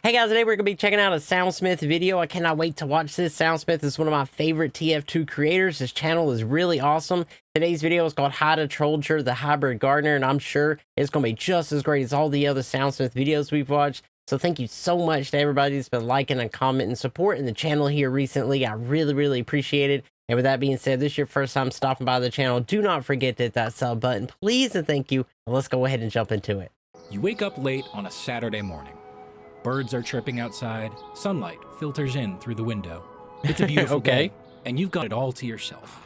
Hey guys, today we're going to be checking out a Soundsmith video. I cannot wait to watch this. Soundsmith is one of my favorite TF2 creators. His channel is really awesome. Today's video is called How to Trolldier the Hybrid Gardener, and I'm sure it's going to be just as great as all the other Soundsmith videos we've watched. So thank you so much to everybody that's been liking and commenting, supporting the channel here recently. I really appreciate it. And with that being said, this is your first time stopping by the channel. Do not forget to hit that sub button, please, and thank you. Let's go ahead and jump into it. You wake up late on a Saturday morning. Birds are chirping outside, sunlight filters in through the window. It's a beautiful day, and you've got it all to yourself.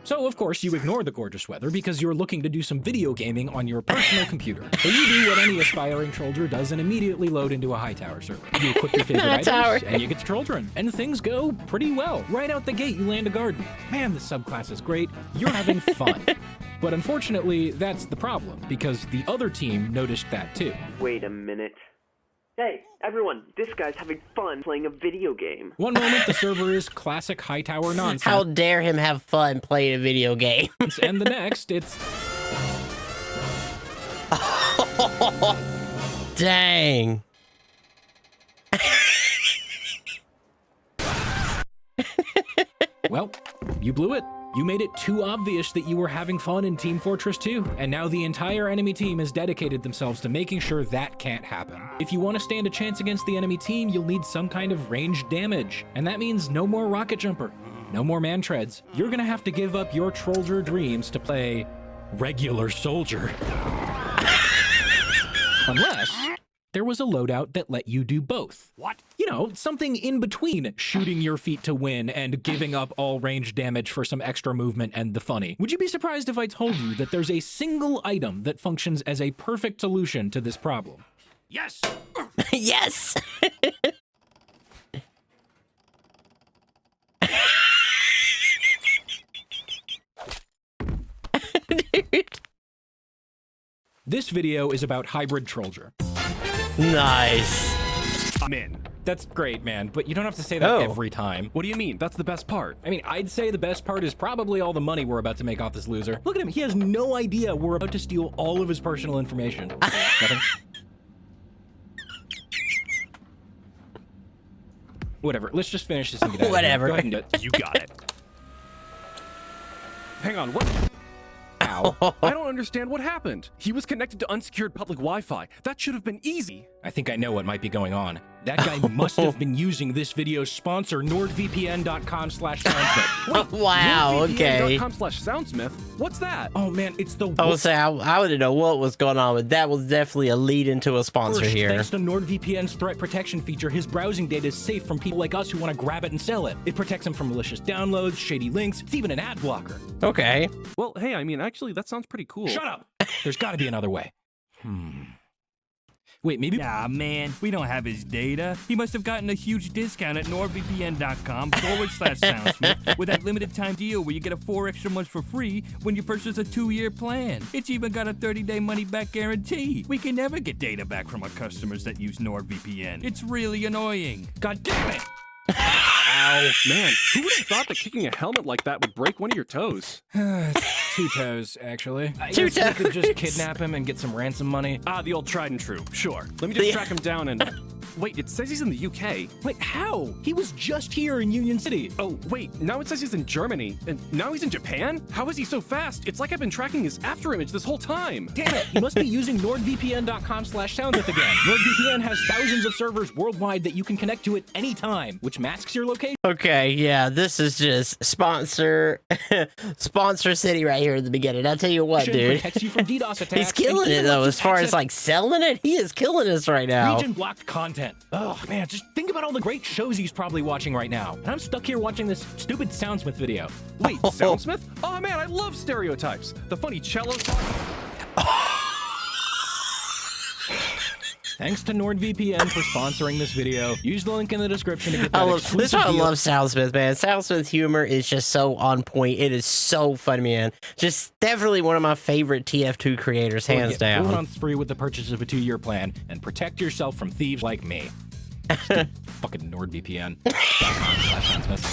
So, of course, you ignore the gorgeous weather because you're looking to do some video gaming on your personal computer. So you do what any aspiring Trolldier does and immediately load into a high tower server. You equip your favorite items, and you get to Trolldiering. And things go pretty well. Right out the gate, you land a garden. Man, the subclass is great. You're having fun. But unfortunately, that's the problem, because the other team noticed that too. Wait a minute. Hey, everyone, this guy's having fun playing a video game. One moment, the server is classic high tower nonsense. How dare him have fun playing a video game? And the next, it's... Dang. Well, you blew it. You made it too obvious that you were having fun in Team Fortress 2, and now the entire enemy team has dedicated themselves to making sure that can't happen. If you want to stand a chance against the enemy team, you'll need some kind of ranged damage, and that means no more rocket jumper, no more man treads. You're gonna have to give up your Trolldier dreams to play regular soldier. Unless there was a loadout that let you do both. What? You know, something in between shooting your feet to win and giving up all range damage for some extra movement and the funny. Would you be surprised if I told you that there's a single item that functions as a perfect solution to this problem? Yes! Yes! Dude. This video is about hybrid Trolldier. Nice. I'm in. That's great, man, but you don't have to say that every time. What do you mean? That's the best part. I mean, I'd say the best part is probably all the money we're about to make off this loser. Look at him, he has no idea we're about to steal all of his personal information. Nothing? Whatever, let's just finish this and get out of here. Whatever. Go ahead and do it. You got it. Hang on, what? Ow. I don't understand what happened. He was connected to unsecured public Wi-Fi. That should have been easy. I think I know what might be going on. That guy must have been using this video's sponsor, nordvpn.com/soundsmith. Wow, okay. nordvpn.com/soundsmith? What's that? Oh man, it's the I would say I wouldn't know what was going on, but that was definitely a lead into a sponsor First, here. Thanks to NordVPN's threat protection feature, his browsing data is safe from people like us who want to grab it and sell it. It protects him from malicious downloads, shady links, it's even an ad blocker. Okay. Well, hey, I mean, actually, that sounds pretty cool. Shut up! There's got to be another way. Wait, maybe... Nah, man, we don't have his data. He must have gotten a huge discount at nordvpn.com/soundsmith with that limited time deal where you get 4 extra months for free when you purchase a 2-year plan. It's even got a 30-day money-back guarantee. We can never get data back from our customers that use NordVPN. It's really annoying. God damn it! Ow. Man, who would have thought that kicking a helmet like that would break one of your toes? 2 toes, actually. I Two guess we could toes. just kidnap him and get some ransom money. Ah, the old tried and true. Sure. Let me just track him down and... Wait, it says he's in the UK. Wait, how? He was just here in Union City. Oh, wait, now it says he's in Germany. And now he's in Japan? How is he so fast? It's like I've been tracking his afterimage this whole time. Damn it, he must be using nordvpn.com/soundsmith again. NordVPN has thousands of servers worldwide that you can connect to at any time, which masks your location. Okay, yeah, this is just sponsor city right here at the beginning. I'll tell you what, dude. Protects you from DDoS attacks. He's killing it though, as far as like selling it. He is killing us right now. Region blocked content. Oh man, just think about all the great shows he's probably watching right now. And I'm stuck here watching this stupid Soundsmith video. Wait, Soundsmith? Oh man, I love stereotypes. The funny cello song. Thanks to NordVPN for sponsoring this video. Use the link in the description to get that This is exclusive why I deal. love Soundsmith, man. Soundsmith's humor is just so on point. It is so funny, man. Just definitely one of my favorite TF2 creators, hands Get 4 down. months free with the purchase of a 2-year plan and protect yourself from thieves like me. Fucking NordVPN.com/Soundsmith.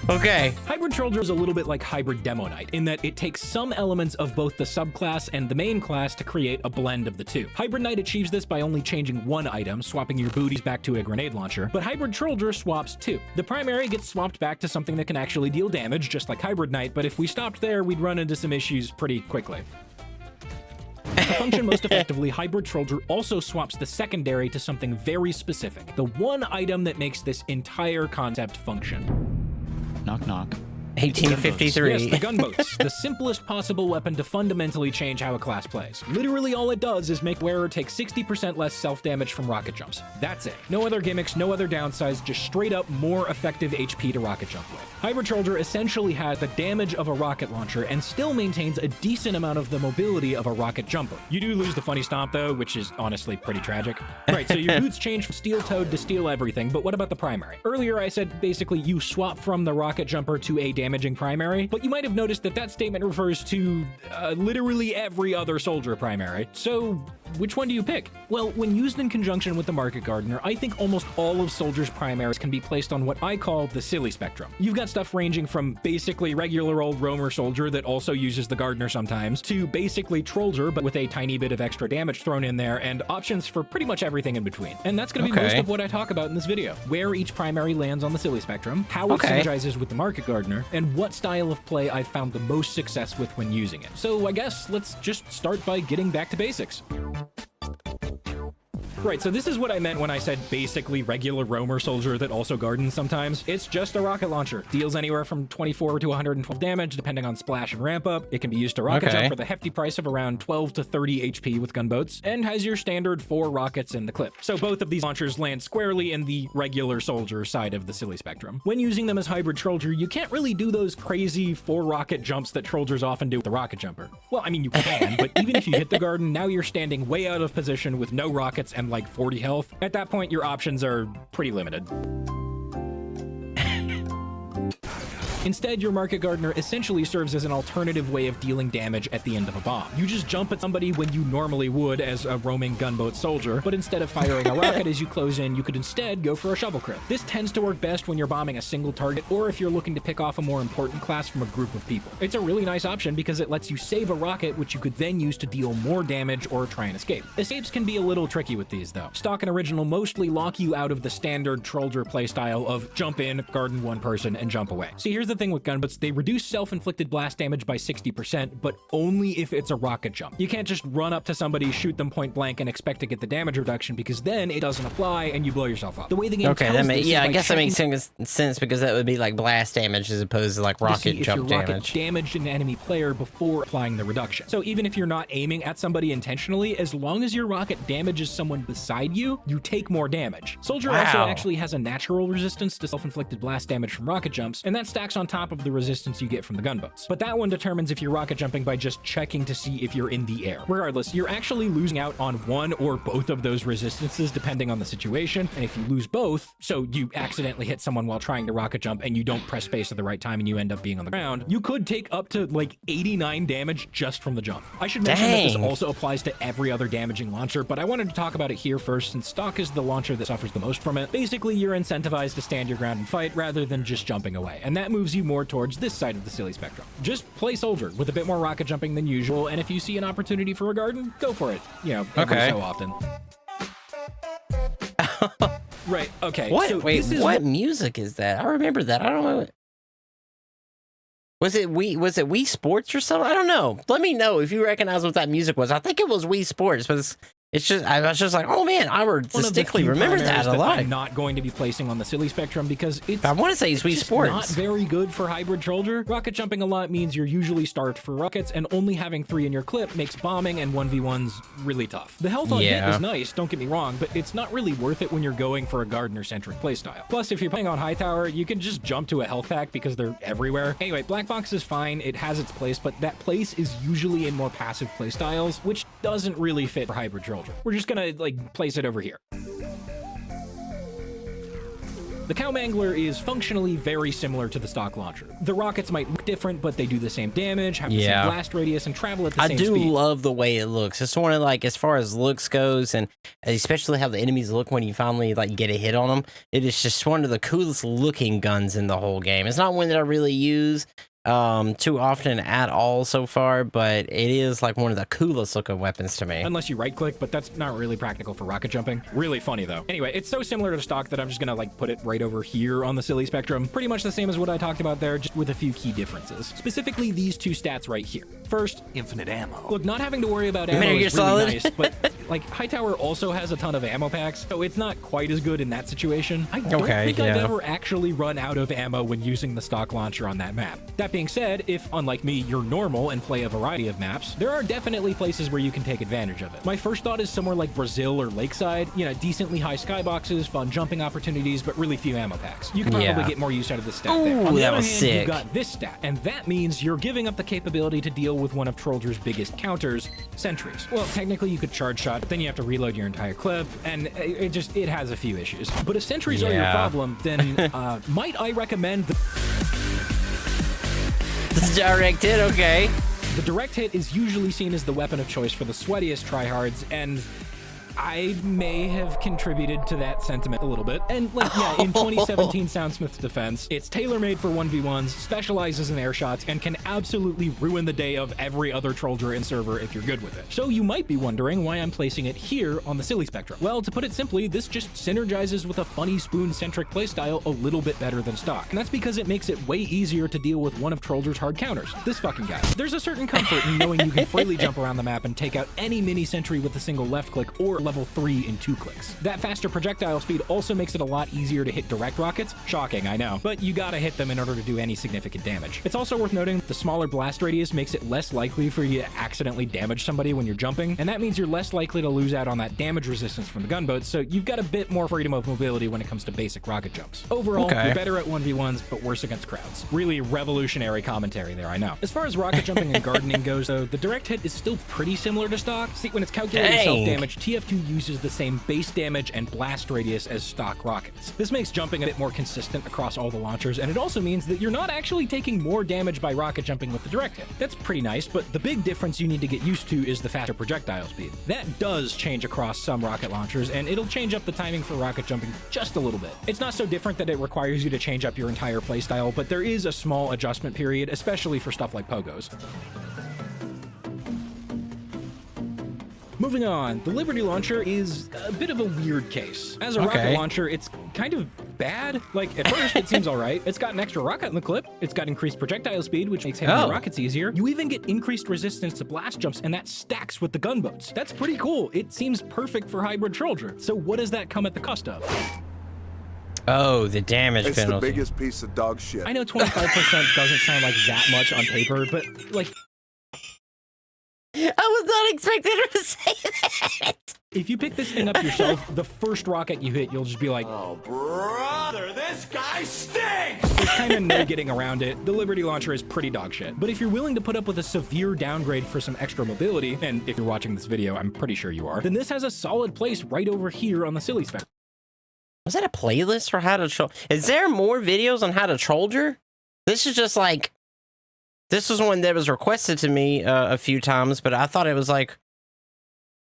What? Okay. Hybrid Trolldier is a little bit like Hybrid Demo Knight in that it takes some elements of both the subclass and the main class to create a blend of the two. Hybrid Knight achieves this by only changing one item, swapping your booties back to a grenade launcher, but Hybrid Trolldier swaps two. The primary gets swapped back to something that can actually deal damage, just like Hybrid Knight, but if we stopped there, we'd run into some issues pretty quickly. To function most effectively, Hybrid Trolldier also swaps the secondary to something very specific, the one item that makes this entire concept function. Knock, knock. 1853. Yes, the gunboats, the simplest possible weapon to fundamentally change how a class plays. Literally all it does is make wearer take 60% less self-damage from rocket jumps. That's it. No other gimmicks, no other downsides, just straight up more effective HP to rocket jump with. Hybrid Trolldier essentially has the damage of a rocket launcher and still maintains a decent amount of the mobility of a rocket jumper. You do lose the funny stomp though, which is honestly pretty tragic. Right, so your boots change from steel toed to steel everything, but what about the primary? Earlier I said basically you swap from the rocket jumper to a damaging primary, but you might have noticed that that statement refers to literally every other soldier primary. So which one do you pick? Well, when used in conjunction with the Market Gardener, I think almost all of soldiers' primaries can be placed on what I call the silly spectrum. You've got stuff ranging from basically regular old roamer soldier that also uses the Gardener sometimes, to basically Trolldier but with a tiny bit of extra damage thrown in there, and options for pretty much everything in between. And that's going to be most of what I talk about in this video. Where each primary lands on the silly spectrum, how it synergizes with the Market Gardener, and what style of play I've found the most success with when using it. So I guess let's just start by getting back to basics. Right, so this is what I meant when I said basically regular roamer soldier that also gardens sometimes. It's just a rocket launcher. Deals anywhere from 24 to 112 damage depending on splash and ramp up. It can be used to rocket jump for the hefty price of around 12 to 30 HP with gunboats, and has your standard 4 rockets in the clip. So both of these launchers land squarely in the regular soldier side of the silly spectrum. When using them as Hybrid Trolldier, you can't really do those crazy 4 rocket jumps that Troldiers often do with the rocket jumper. Well, I mean, you can, but even if you hit the garden, now you're standing way out of position with no rockets and like 40 health. At that point, your options are pretty limited. Instead, your Market Gardener essentially serves as an alternative way of dealing damage at the end of a bomb. You just jump at somebody when you normally would as a roaming gunboat soldier, but instead of firing a rocket as you close in, you could instead go for a shovel crit. This tends to work best when you're bombing a single target, or if you're looking to pick off a more important class from a group of people. It's a really nice option because it lets you save a rocket, which you could then use to deal more damage or try and escape. Escapes can be a little tricky with these though. Stock and original mostly lock you out of the standard Trolldier playstyle of jump in, garden one person, and jump away. See, here's the thing with gunboats, they reduce self-inflicted blast damage by 60%, but only if it's a rocket jump. You can't just run up to somebody, shoot them point blank, and expect to get the damage reduction, because then it doesn't apply and you blow yourself up. The way the game I guess that makes sense because that would be like blast damage as opposed to like rocket jump damage. Rocket damaged an enemy player before applying the reduction. So even if you're not aiming at somebody intentionally, as long as your rocket damages someone beside you, you take more damage. Soldier also actually has a natural resistance to self-inflicted blast damage from rocket jumps, and that stacks on top of the resistance you get from the gunboats. But that one determines if you're rocket jumping by just checking to see if you're in the air. Regardless, you're actually losing out on one or both of those resistances depending on the situation, and if you lose both, so you accidentally hit someone while trying to rocket jump and you don't press space at the right time and you end up being on the ground, you could take up to like 89 damage just from the jump. I should mention that this also applies to every other damaging launcher, but I wanted to talk about it here first since stock is the launcher that suffers the most from it. Basically, you're incentivized to stand your ground and fight rather than just jumping away, and that moves you more towards this side of the silly spectrum. Just play soldier with a bit more rocket jumping than usual, and if you see an opportunity for a garden, go for it. You know, every so often. Right, okay. What? So wait, what music is that? I remember that. I don't know. Was it Wii Sports or something? I don't know. Let me know if you recognize what that music was. I think it was Wii Sports, but it's just, I was just like, oh man, I would distinctly remember that a lot. I'm not going to be placing on the silly spectrum because it's, I want to say it's Wii Sports. Not very good for Hybrid Trolldier. Rocket jumping a lot means you're usually starved for rockets, and only having 3 in your clip makes bombing and 1v1s really tough. The health on hit is nice, don't get me wrong, but it's not really worth it when you're going for a Gardener-centric playstyle. Plus, if you're playing on high tower, you can just jump to a health pack because they're everywhere. Anyway, Black Box is fine, it has its place, but that place is usually in more passive playstyles, which doesn't really fit for Hybrid Trolldier. We're just gonna, like, place it over here. The Cow Mangler is functionally very similar to the stock launcher. The rockets might look different, but they do the same damage, have the same blast radius, and travel at the same speed. I do love the way it looks. It's one of, like, as far as looks goes, and especially how the enemies look when you finally, like, get a hit on them, it is just one of the coolest looking guns in the whole game. It's not one that I really use too often at all so far, but it is like one of the coolest looking weapons to me. Unless you right click, but that's not really practical for rocket jumping. Really funny though. Anyway, it's so similar to stock that I'm just gonna like put it right over here on the silly spectrum. Pretty much the same as what I talked about there, just with a few key differences. Specifically these two stats right here. First, infinite ammo. Look, not having to worry about ammo is really nice, but like Hightower also has a ton of ammo packs, so it's not quite as good in that situation. I don't think I've ever actually run out of ammo when using the stock launcher on that map. That being said, if, unlike me, you're normal and play a variety of maps, there are definitely places where you can take advantage of it. My first thought is somewhere like Brazil or Lakeside, you know, decently high skyboxes, fun jumping opportunities, but really few ammo packs. You can probably get more use out of this stat there. On the other hand, you got this stat, and that means you're giving up the capability to deal with one of Trolldier's biggest counters, sentries. Well, technically you could charge shot, but then you have to reload your entire clip, and it has a few issues. But if sentries are your problem, then might I recommend the direct hit, okay. The direct hit is usually seen as the weapon of choice for the sweatiest tryhards, and I may have contributed to that sentiment a little bit. And like, yeah, in 2017 Soundsmith's defense, it's tailor-made for 1v1s, specializes in air shots, and can absolutely ruin the day of every other Trolldier in server if you're good with it. So you might be wondering why I'm placing it here on the silly spectrum. Well, to put it simply, this just synergizes with a funny spoon-centric playstyle a little bit better than stock. And that's because it makes it way easier to deal with one of Trolldier's hard counters, this fucking guy. There's a certain comfort in knowing you can freely jump around the map and take out any mini sentry with a single left click or level 3 in 2 clicks. That faster projectile speed also makes it a lot easier to hit direct rockets. Shocking, I know, but you gotta hit them in order to do any significant damage. It's also worth noting the smaller blast radius makes it less likely for you to accidentally damage somebody when you're jumping, and that means you're less likely to lose out on that damage resistance from the gunboats, so you've got a bit more freedom of mobility when it comes to basic rocket jumps. Overall, you're better at 1v1s, but worse against crowds. Really revolutionary commentary there, I know. As far as rocket jumping and gardening goes, though, the direct hit is still pretty similar to stock. See, when it's calculating self-damage, TF2 uses the same base damage and blast radius as stock rockets. This makes jumping a bit more consistent across all the launchers, and it also means that you're not actually taking more damage by rocket jumping with the direct hit. That's pretty nice, but the big difference you need to get used to is the faster projectile speed. That does change across some rocket launchers, and it'll change up the timing for rocket jumping just a little bit. It's not so different that it requires you to change up your entire playstyle, but there is a small adjustment period, especially for stuff like pogos. Moving on, the Liberty Launcher is a bit of a weird case. As a rocket launcher, it's kind of bad. Like, at first, it seems all right. It's got an extra rocket in the clip. It's got increased projectile speed, which makes hitting the rockets easier. You even get increased resistance to blast jumps, and that stacks with the gunboats. That's pretty cool. It seems perfect for hybrid Trolldier. So what does that come at the cost of? Oh, the damage penalty. It's the biggest piece of dog shit. I know 25% doesn't sound like that much on paper, but, like, I was not expecting her to say that. if you pick this thing up yourself, the first rocket you hit, you'll just be like, oh, brother, this guy stinks! There's kind of no getting around it. The Liberty Launcher is pretty dog shit. But if you're willing to put up with a severe downgrade for some extra mobility, and if you're watching this video, I'm pretty sure you are, then this has a solid place right over here on the silly spectrum. Was that a playlist for how to troll? Is there more videos on how to Trolldier? This is just like... This was one that was requested to me a few times, but I thought it was like,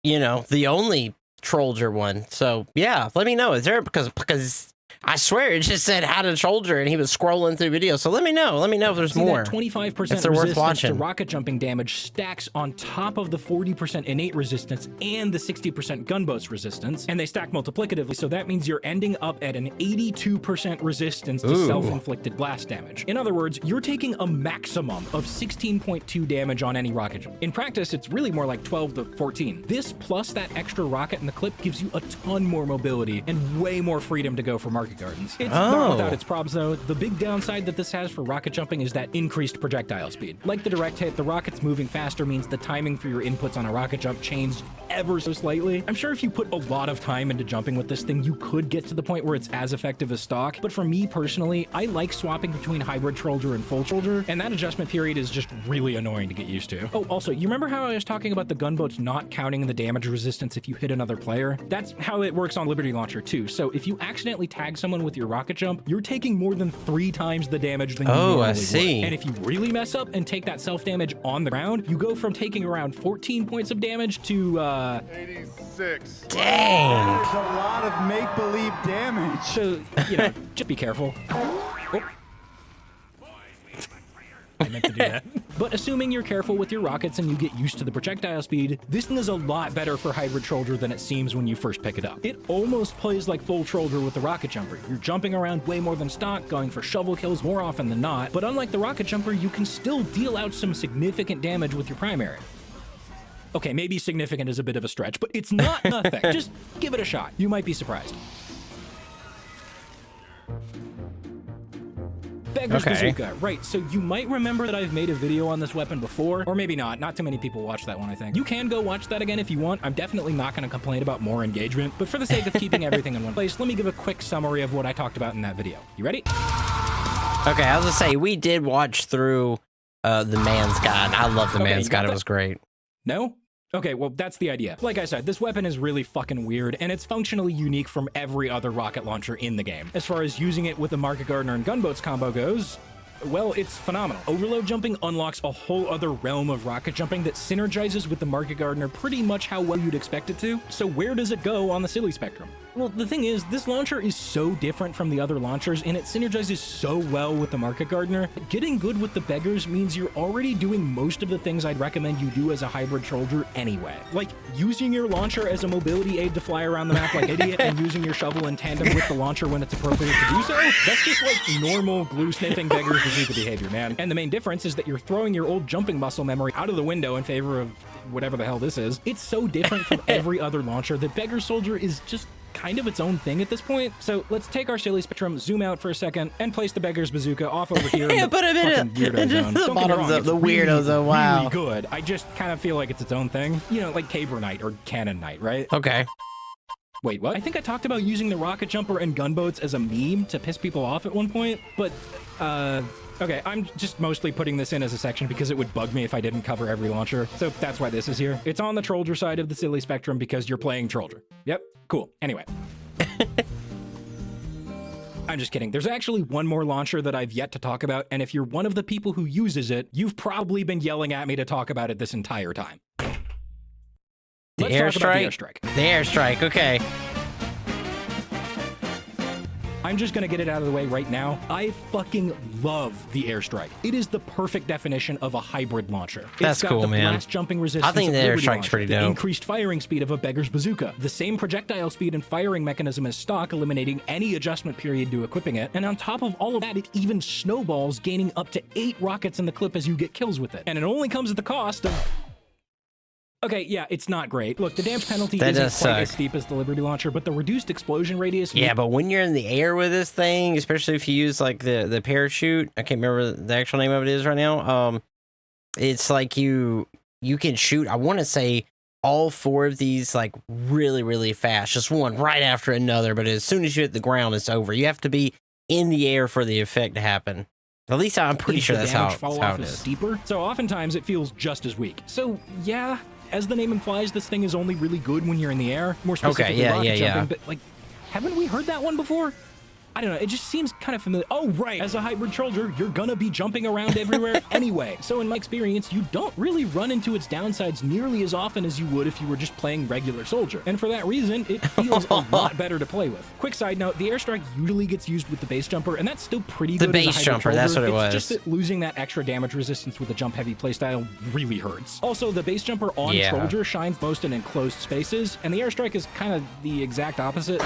you know, the only Trolldier one. So yeah, let me know. Is there, because I swear it just said how to Trolldier and he was scrolling through videos. So let me know if there's more. That 25% resistance to rocket jumping damage stacks on top of the 40% innate resistance and the 60% gunboats resistance, and they stack multiplicatively, so that means you're ending up at an 82% resistance to self-inflicted blast damage. In other words, you're taking a maximum of 16.2 damage on any rocket jump. In practice, it's really more like 12 to 14. This plus that extra rocket in the clip gives you a ton more mobility and way more freedom to go for market gardens. It's not without its problems though. The big downside that this has for rocket jumping is that increased projectile speed. Like the direct hit, the rockets moving faster means the timing for your inputs on a rocket jump changed ever so slightly. I'm sure if you put a lot of time into jumping with this thing, you could get to the point where it's as effective as stock, but for me personally, I like swapping between hybrid Trolldier and full Trolldier, and that adjustment period is just really annoying to get used to. Oh, also, you remember how I was talking about the gunboats not counting the damage resistance if you hit another player? That's how it works on Liberty Launcher too. So if you accidentally tag tag someone with your rocket jump, you're taking more than 3 times the damage than you Oh, normally I see. would. And if you really mess up and take that self-damage on the ground, you go from taking around 14 points of damage to, 86. Dang. There's a lot of make-believe damage. So, you know, just be careful. Oh. I meant to do that. But assuming you're careful with your rockets and you get used to the projectile speed, this thing is a lot better for Hybrid Trolldier than it seems when you first pick it up. It almost plays like full Trolldier with the rocket jumper. You're jumping around way more than stock, going for shovel kills more often than not, but unlike the rocket jumper, you can still deal out some significant damage with your primary. Okay, maybe significant is a bit of a stretch, but it's not nothing. Just give it a shot. You might be surprised. Beggars bazooka, right, so you might remember that I've made a video on this weapon before, or maybe not too many people watch that one, I think. You can go watch that again if you want. I'm definitely not going to complain about more engagement, but for the sake of keeping everything in one place, let me give a quick summary of what I talked about in that video. You ready? Okay, I was gonna say, we did watch through the man's guide. I love the man's guide, it was great. No? Okay, well, that's the idea. Like I said, this weapon is really fucking weird, and it's functionally unique from every other rocket launcher in the game. As far as using it with the Market Gardener and Gunboats combo goes, well, it's phenomenal. Overload jumping unlocks a whole other realm of rocket jumping that synergizes with the Market Gardener pretty much how well you'd expect it to. So where does it go on the silly spectrum? Well, the thing is, this launcher is so different from the other launchers, and it synergizes so well with the Market Gardener. Getting good with the Beggars means you're already doing most of the things I'd recommend you do as a Hybrid Trolldier anyway. Like using your launcher as a mobility aid to fly around the map like an idiot, and using your shovel in tandem with the launcher when it's appropriate to do so. That's just like normal glue-sniffing Beggars bazooka behavior, man. And the main difference is that you're throwing your old jumping muscle memory out of the window in favor of whatever the hell this is. It's so different from every other launcher that Beggar Soldier is just kind of its own thing at this point. So let's take our silly spectrum, zoom out for a second, and place the Beggars bazooka off over here in the put him in weirdo zone. the bottom of the weirdo zone. Wow. Really good. I just kind of feel like it's its own thing. You know, like Caber Knight or Cannon Knight, right? Okay. Wait, what? I think I talked about using the rocket jumper and gunboats as a meme to piss people off at one point, but, okay, I'm just mostly putting this in as a section because it would bug me if I didn't cover every launcher, so that's why this is here. It's on the Trolldier side of the silly spectrum because you're playing Trolldier. Yep, cool. Anyway. I'm just kidding. There's actually one more launcher that I've yet to talk about, and if you're one of the people who uses it, you've probably been yelling at me to talk about it this entire time. Let's talk about the airstrike. The airstrike, okay. I'm just gonna get it out of the way right now. I fucking love the airstrike. It is the perfect definition of a hybrid launcher. That's cool, man. It's got the blast jumping resistance. I think the airstrike's pretty dope. The increased firing speed of a Beggar's bazooka. The same projectile speed and firing mechanism as stock, eliminating any adjustment period to equipping it. And on top of all of that, it even snowballs, gaining up to 8 rockets in the clip as you get kills with it. And it only comes at the cost of... Okay, yeah, it's not great. Look, the damage penalty isn't quite as steep as the Liberty Launcher, but the reduced explosion radius... Yeah, but when you're in the air with this thing, especially if you use, like, the parachute, I can't remember the actual name of it is right now, it's like you can shoot, I want to say, all 4 of these, like, really, really fast, just one right after another, but as soon as you hit the ground, it's over. You have to be in the air for the effect to happen. At least I'm pretty sure that's how it is. Steeper, so oftentimes it feels just as weak. So, yeah... As the name implies, this thing is only really good when you're in the air. More specifically, rocket jumping. But, like, haven't we heard that one before? I don't know. It just seems kind of familiar. Oh, right. As a Hybrid Trolldier, you're gonna be jumping around everywhere anyway. So in my experience, you don't really run into its downsides nearly as often as you would if you were just playing regular Soldier. And for that reason, it feels a lot better to play with. Quick side note, the airstrike usually gets used with the base jumper, and that's still pretty good. The base jumper, that's what it was. It's just that losing that extra damage resistance with a jump-heavy playstyle really hurts. Also, the base jumper on Trolldier shines most in enclosed spaces, and the airstrike is kind of the exact opposite.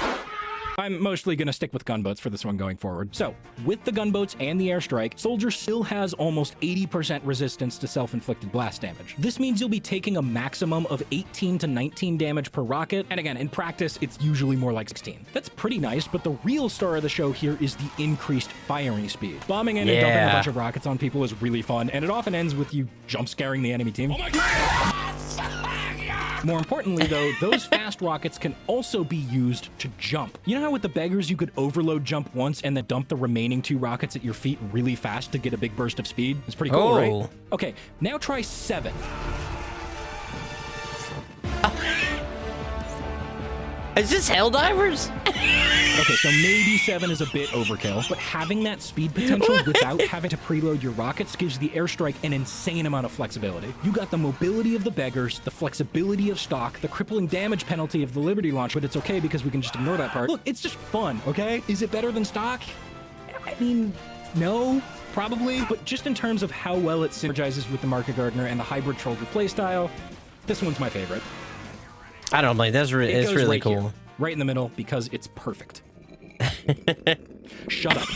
I'm mostly going to stick with gunboats for this one going forward. So, with the gunboats and the airstrike, Soldier still has almost 80% resistance to self-inflicted blast damage. This means you'll be taking a maximum of 18 to 19 damage per rocket, and again, in practice, it's usually more like 16. That's pretty nice, but the real star of the show here is the increased firing speed. Bombing in and dumping a bunch of rockets on people is really fun, and it often ends with you jump-scaring the enemy team. Oh my God! More importantly, though, those fast rockets can also be used to jump. You know how with the Beggars you could overload jump once and then dump the remaining 2 rockets at your feet really fast to get a big burst of speed? It's pretty cool, right? Okay, now try 7. Is this Helldivers? Okay, so maybe 7 is a bit overkill, but having that speed potential without having to preload your rockets gives the airstrike an insane amount of flexibility. You got the mobility of the Beggars, the flexibility of stock, the crippling damage penalty of the Liberty launch, but it's okay because we can just ignore that part. Look, it's just fun, okay? Is it better than stock? I mean, no, probably, but just in terms of how well it synergizes with the Market Gardener and the hybrid Trolldier playstyle, this one's my favorite. I don't blame. It's really right cool. Here, right in the middle because it's perfect. Shut up.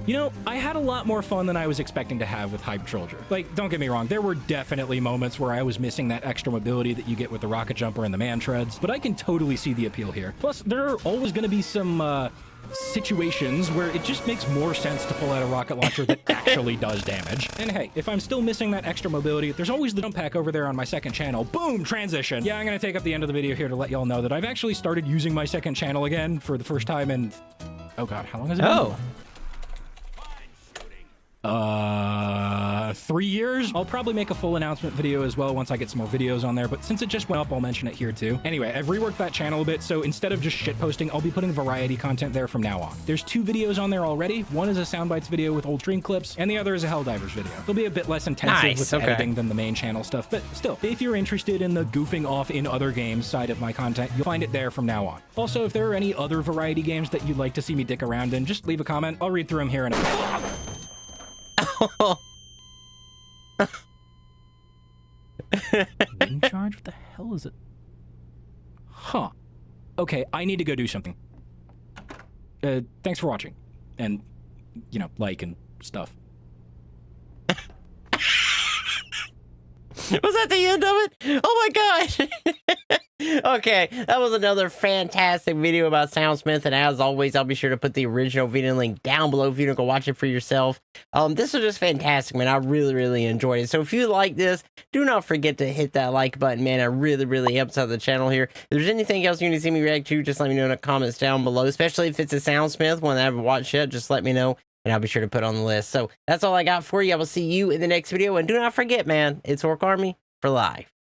You know, I had a lot more fun than I was expecting to have with Hybrid Trolldier. Like, don't get me wrong, there were definitely moments where I was missing that extra mobility that you get with the rocket jumper and the man treads, but I can totally see the appeal here. Plus, there are always going to be some situations where it just makes more sense to pull out a rocket launcher that actually does damage. And hey, if I'm still missing that extra mobility, there's always the jump pack over there on my second channel. Boom, transition. Yeah, I'm gonna take up the end of the video here to let y'all know that I've actually started using my second channel again for the first time in, oh god, how long has it been? 3 years. I'll probably make a full announcement video as well once I get some more videos on there, but since it just went up, I'll mention it here too. Anyway, I've reworked that channel a bit, so instead of just shit posting, I'll be putting variety content there from now on. There's 2 videos on there already. One is a Soundbites video with old stream clips, and the other is a Helldivers video. It'll be a bit less intensive with the editing than the main channel stuff, but still, if you're interested in the goofing off in other games side of my content, you'll find it there from now on. Also, if there are any other variety games that you'd like to see me dick around in, just leave a comment. I'll read through them here in a minute. In charge? What the hell is it? Huh. Okay, I need to go do something. Thanks for watching. And, you know, like and stuff. Was that the end of it? Oh my gosh. Okay, that was another fantastic video about Soundsmith, and as always, I'll be sure to put the original video link down below if you want to go watch it for yourself. This was just fantastic, man. I really enjoyed it. So if you like this, do not forget to hit that like button, man. It really helps out the channel here. If there's anything else you need to see me react to, just let me know in the comments down below, especially if it's a Soundsmith one that I haven't watched yet. Just let me know, and I'll be sure to put it on the list. So that's all I got for you. I will see you in the next video, and do not forget, man, it's Orc Army for life.